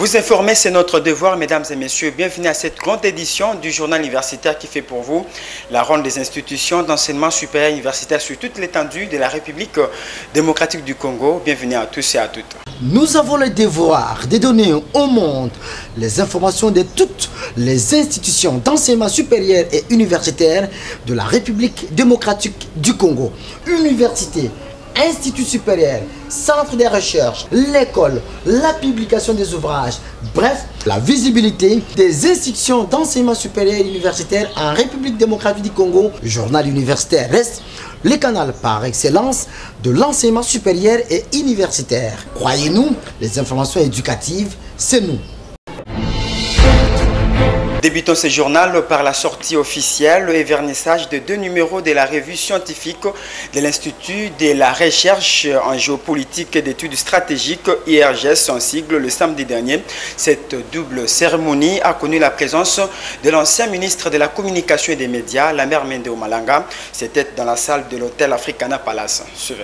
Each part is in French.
Vous informer, c'est notre devoir, mesdames et messieurs. Bienvenue à cette grande édition du journal universitaire qui fait pour vous la ronde des institutions d'enseignement supérieur universitaire sur toute l'étendue de la République démocratique du Congo. Bienvenue à tous et à toutes. Nous avons le devoir de donner au monde les informations de toutes les institutions d'enseignement supérieur et universitaire de la République démocratique du Congo. Université, institut supérieur, centre de recherche, l'école, la publication des ouvrages, bref, la visibilité des institutions d'enseignement supérieur et universitaire en République démocratique du Congo. Journal universitaire reste le canal par excellence de l'enseignement supérieur et universitaire. Croyez-nous, les informations éducatives, c'est nous. Débutons ce journal par la sortie officielle et vernissage de 2 numéros de la revue scientifique de l'Institut de la recherche en géopolitique et d'études stratégiques, IRGS en sigle, le samedi dernier. Cette double cérémonie a connu la présence de l'ancien ministre de la Communication et des Médias, Lambert Mende Omalanga. C'était dans la salle de l'hôtel Africana Palace. Suivez.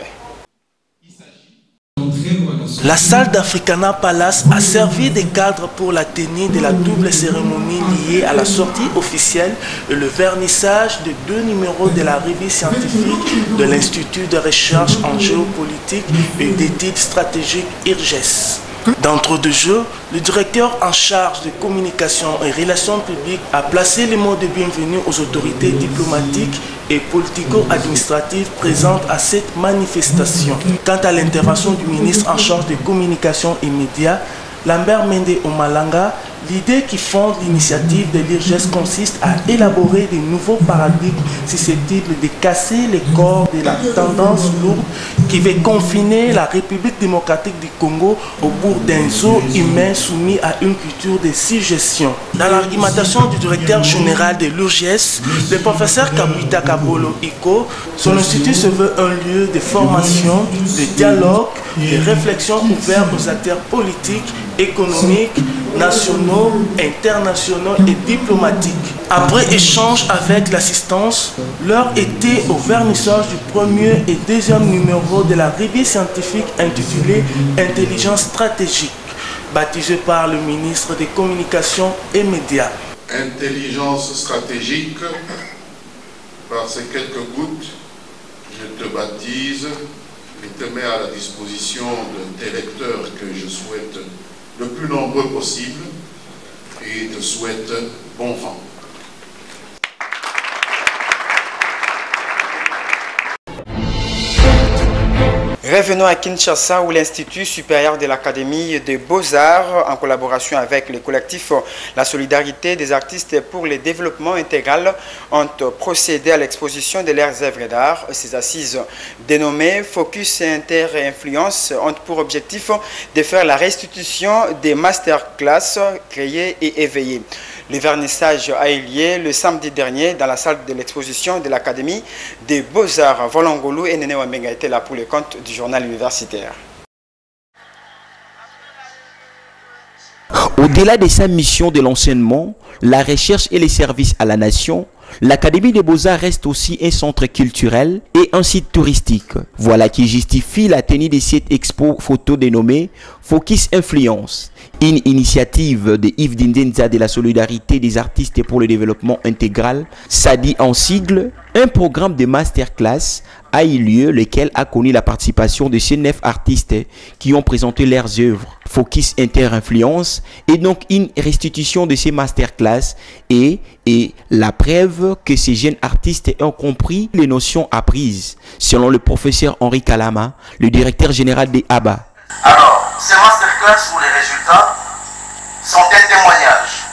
La salle d'Africana Palace a servi de cadre pour la tenue de la double cérémonie liée à la sortie officielle et le vernissage de 2 numéros de la revue scientifique de l'Institut de recherche en géopolitique et d'études stratégiques IRGS. D'entre-deux jeux, le directeur en charge de communication et relations publiques a placé les mots de bienvenue aux autorités diplomatiques et politico-administratives présentes à cette manifestation. Quant à l'intervention du ministre en charge de communication et médias, Lambert Mende Omalanga, l'idée qui fonde l'initiative de l'IRGS consiste à élaborer de nouveaux paradigmes susceptibles de casser les corps de la tendance lourde qui veut confiner la République démocratique du Congo au bout d'un zoo humain soumis à une culture de suggestion. Dans l'argumentation du directeur général de l'IRGS, le professeur Kabuita Kabolo Iko, son institut se veut un lieu de formation, de dialogue, de réflexion ouvert aux acteurs politiques, économiques, nationaux, internationaux et diplomatiques. Après échange avec l'assistance, l'heure était au vernissage du premier et deuxième numéro de la revue scientifique intitulée Intelligence stratégique, baptisée par le ministre des Communications et Médias. Intelligence stratégique, par ces quelques gouttes, je te baptise et te mets à la disposition de tes lecteurs que je souhaite le plus nombreux possible et te souhaite bon vent. Revenons à Kinshasa où l'Institut supérieur de l'Académie des Beaux-Arts, en collaboration avec le collectif La Solidarité des artistes pour le développement intégral, ont procédé à l'exposition de leurs œuvres d'art. Ces assises dénommées Focus Inter-Influence ont pour objectif de faire la restitution des masterclass créés et éveillés. Le vernissage a eu lieu le samedi dernier dans la salle de l'exposition de l'Académie des Beaux-Arts. Volongolo et Nene Wamenga étaient là pour le compte du journal universitaire. Au-delà de sa mission de l'enseignement, la recherche et les services à la nation, l'Académie des Beaux-Arts reste aussi un centre culturel et un site touristique. Voilà qui justifie la tenue de cette expo photo dénommée Focus Influence, une initiative de Yves Dindenza de la Solidarité des artistes pour le développement intégral, SADI en sigle. Un programme de masterclass a eu lieu, lequel a connu la participation de ces 9 artistes qui ont présenté leurs œuvres. Focus Inter-Influence est donc une restitution de ces masterclass et la preuve que ces jeunes artistes ont compris les notions apprises, selon le professeur Henri Kalama, le directeur général des ABA. Alors, ces masterclass ou les résultats sont un témoignage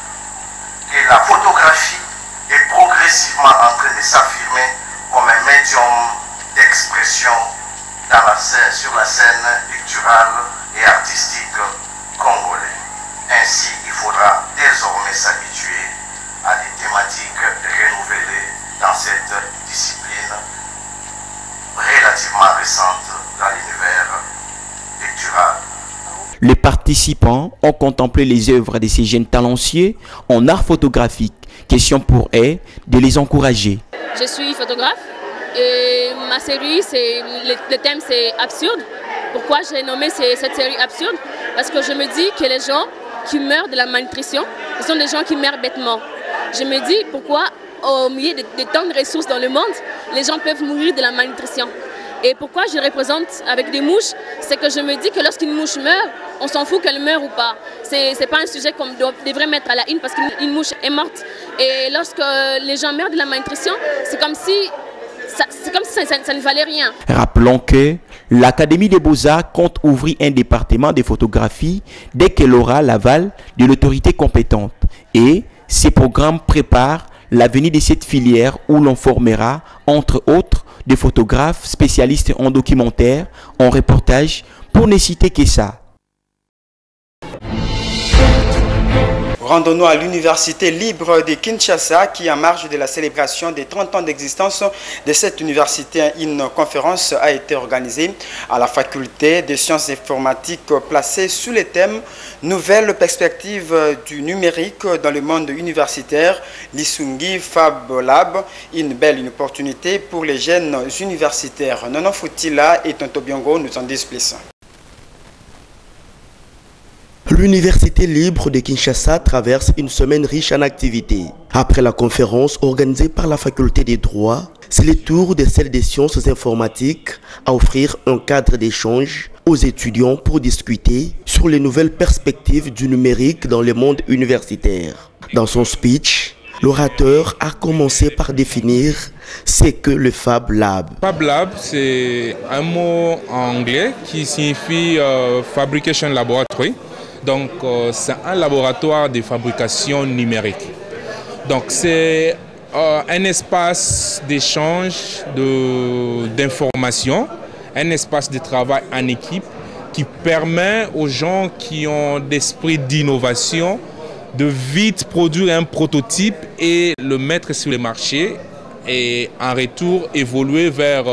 que la photographie est progressivement en train de s'affirmer comme un médium d'expression sur la scène picturale et artistique congolais. Ainsi, il faudra désormais s'habituer à des thématiques renouvelées dans cette discipline relativement récente dans l'univers pictural. Les participants ont contemplé les œuvres de ces jeunes talentueux en art photographique. Question pour eux de les encourager. Je suis photographe et ma série, le thème c'est absurde. Pourquoi j'ai nommé cette série absurde? Parce que je me dis que les gens qui meurent de la malnutrition, ce sont des gens qui meurent bêtement. Je me dis pourquoi au milieu de tant de ressources dans le monde, les gens peuvent mourir de la malnutrition. Et pourquoi je représente avec des mouches, c'est que je me dis que lorsqu'une mouche meurt, on s'en fout qu'elle meure ou pas. C'est pas un sujet qu'on devrait mettre à la une parce qu'une mouche est morte. Et lorsque les gens meurent de la malnutrition, c'est comme si ça ne valait rien. Rappelons que l'Académie des Beaux-Arts compte ouvrir un département de photographie dès qu'elle aura l'aval de l'autorité compétente. Et ces programmes préparent l'avenir de cette filière où l'on formera, entre autres, des photographes spécialistes en documentaire, en reportage, pour ne citer que ça. Rendons-nous à l'université libre de Kinshasa qui, en marge de la célébration des 30 ans d'existence de cette université, une conférence a été organisée à la faculté des sciences informatiques placée sous le thème « Nouvelles perspectives du numérique dans le monde universitaire, l'Isungi Fab Lab », une belle opportunité pour les jeunes universitaires. Nono Foutila et Tonto Biongo nous en disent plus. L'Université libre de Kinshasa traverse une semaine riche en activités. Après la conférence organisée par la faculté des droits, c'est le tour de celle des sciences informatiques à offrir un cadre d'échange aux étudiants pour discuter sur les nouvelles perspectives du numérique dans le monde universitaire. Dans son speech, l'orateur a commencé par définir ce que le Fab Lab. Fab Lab, c'est un mot en anglais qui signifie Fabrication Laboratory. Donc, c'est un laboratoire de fabrication numérique. Donc, c'est un espace d'échange d'informations, un espace de travail en équipe qui permet aux gens qui ont d'esprit d'innovation de vite produire un prototype et le mettre sur le marché et en retour évoluer vers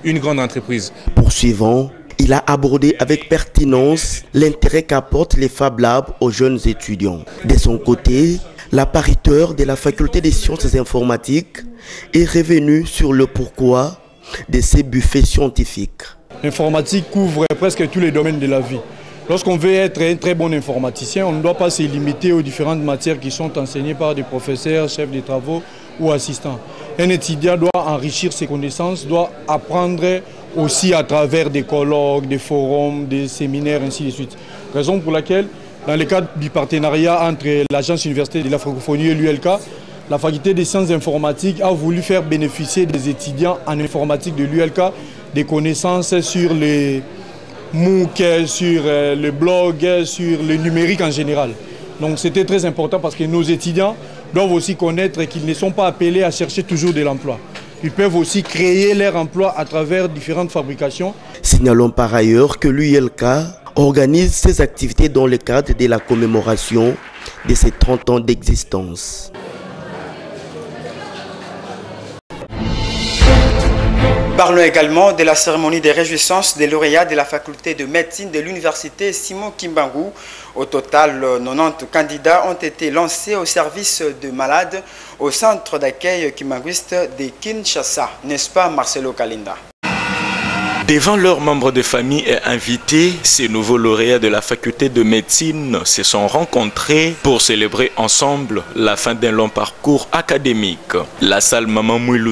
une grande entreprise. Poursuivant, il a abordé avec pertinence l'intérêt qu'apportent les Fab Labs aux jeunes étudiants. De son côté, l'appariteur de la faculté des sciences informatiques est revenu sur le pourquoi de ces buffets scientifiques. L'informatique couvre presque tous les domaines de la vie. Lorsqu'on veut être un très bon informaticien, on ne doit pas se limiter aux différentes matières qui sont enseignées par des professeurs, chefs de travaux ou assistants. Un étudiant doit enrichir ses connaissances, doit apprendre aussi à travers des colloques, des forums, des séminaires, ainsi de suite. Raison pour laquelle, dans le cadre du partenariat entre l'Agence universitaire de la francophonie et l'ULK, la faculté des sciences informatiques a voulu faire bénéficier des étudiants en informatique de l'ULK des connaissances sur les MOOC, sur le blog, sur le numérique en général. Donc c'était très important parce que nos étudiants doivent aussi connaître qu'ils ne sont pas appelés à chercher toujours de l'emploi. Ils peuvent aussi créer leur emploi à travers différentes fabrications. Signalons par ailleurs que l'ULK organise ses activités dans le cadre de la commémoration de ses 30 ans d'existence. Parlons également de la cérémonie des réjouissances des lauréats de la faculté de médecine de l'université Simon Kimbangu. Au total, 90 candidats ont été lancés au service de malades au centre d'accueil kimbanguiste de Kinshasa. N'est-ce pas Marcelo Kalinda? Devant leurs membres de famille et invités, ces nouveaux lauréats de la faculté de médecine se sont rencontrés pour célébrer ensemble la fin d'un long parcours académique. La salle Maman Mouilou